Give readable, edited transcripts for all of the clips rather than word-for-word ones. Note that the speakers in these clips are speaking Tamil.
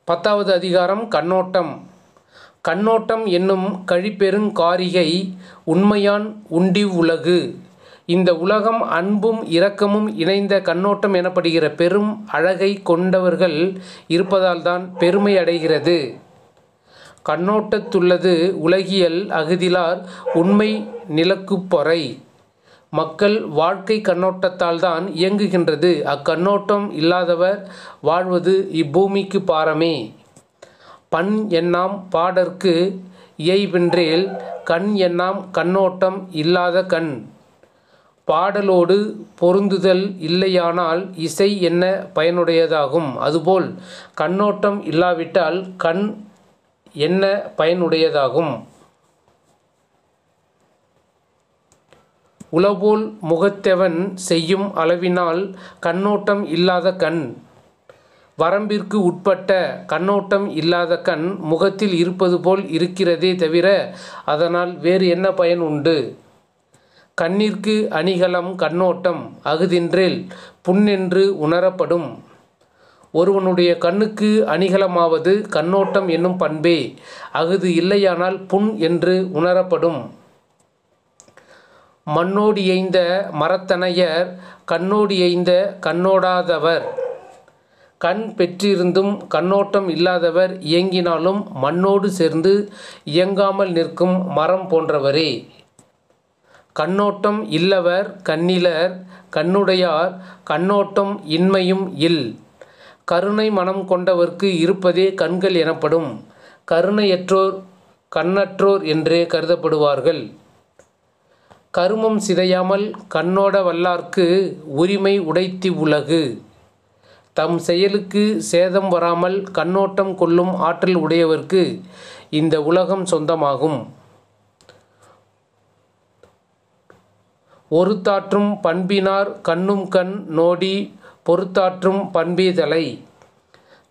10வது அதிகாரம் கண்ணோட்டம். கண்ணோட்டம் என்னும் கழிப்பெருங் காரிகை உண்மையான் உண்டிவ்வுலகு. இந்த உலகம் அன்பும் இரக்கமும் இணைந்த கண்ணோட்டம் எனப்படுகிற பெரும் அழகை கொண்டவர்கள் இருப்பதால்தான் பெருமை அடைகிறது. கண்ணோட்டத்துள்ளது உலகியல் அகுதிலார் உண்மை நிலக்குப்பொறை. மக்கள் வாழ்க்கை கண்ணோட்டத்தால்தான் இயங்குகின்றது. அக்கண்ணோட்டம் இல்லாதவர் வாழ்வது இப்பூமிக்கு பாரமே. பண் என்னாம் பாடற்கு இயைபின்றேல் கண் என்னாம் கண்ணோட்டம் இல்லாத கண். பாடலோடு பொருந்துதல் இல்லையானால் இசை என்ன பயனுடையதாகும்? அதுபோல் கண்ணோட்டம் இல்லாவிட்டால் கண் என்ன பயனுடையதாகும்? உளபோல் முகத்தெவன் செய்யும் அளவினால் கண்ணோட்டம் இல்லாத கண். வரம்பிற்கு உட்பட்ட கண்ணோட்டம் இல்லாத கண் முகத்தில் இருப்பது போல் இருக்கிறதே தவிர அதனால் வேறு என்ன பயன் உண்டு? கண்ணிற்கு அணிகலம் கண்ணோட்டம் அகுதின்றேல் புண்ணென்று உணரப்படும். ஒருவனுடைய கண்ணுக்கு அணிகலமாவது கண்ணோட்டம் என்னும் பண்பே. அகுது இல்லையானால் புண் என்று உணரப்படும். மண்ணோடியைந்த மரத்தனையர் கண்ணோடியைந்த கண்ணோடாதவர். கண் பெற்றிருந்தும் கண்ணோட்டம் இல்லாதவர் இயங்கினாலும் மண்ணோடு சேர்ந்து இயங்காமல் நிற்கும் மரம் போன்றவரே. கண்ணோட்டம் இல்லவர் கண்ணிலர் கண்ணுடையார் கண்ணோட்டம் இன்மையும் இல். கருணை மனம் கொண்டவர்க்கு இருப்பதே கண்கள் எனப்படும். கருணையற்றோர் கண்ணற்றோர் என்றே கருதப்படுவார்கள். கருமம் சிதையாமல் கண்ணோட வல்லார்க்கு உரிமை உடைத்திவ்வுலகு. தம் செயலுக்கு சேதம் வராமல் கண்ணோட்டம் கொள்ளும் ஆற்றல் உடையவர்க்கு இந்த உலகம் சொந்தமாகும். ஒருத்தாற்றும் பண்பினார் கண்ணும் கண் நோடி பொறுத்தாற்றும் பண்பே தலை.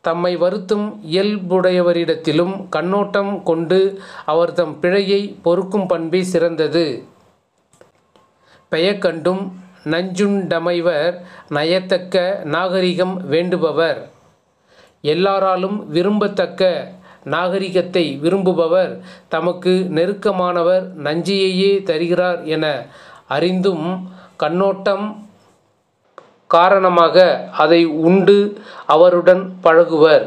தம்மை வருத்தும் இயல்புடையவரிடத்திலும் கண்ணோட்டம் கொண்டு அவர் தம் பிழையை பொறுக்கும் பண்பே சிறந்தது. பெயக்கண்டும் நஞ்சுண்டமைவர் நயத்தக்க நாகரிகம் வேண்டுபவர். எல்லாராலும் விரும்பத்தக்க நாகரிகத்தை விரும்புபவர் தமக்கு நெருக்கமானவர் நஞ்சையே தருகிறார் என அறிந்தும் கண்ணோட்டம் காரணமாக அதை உண்டு அவருடன் பழகுவர்.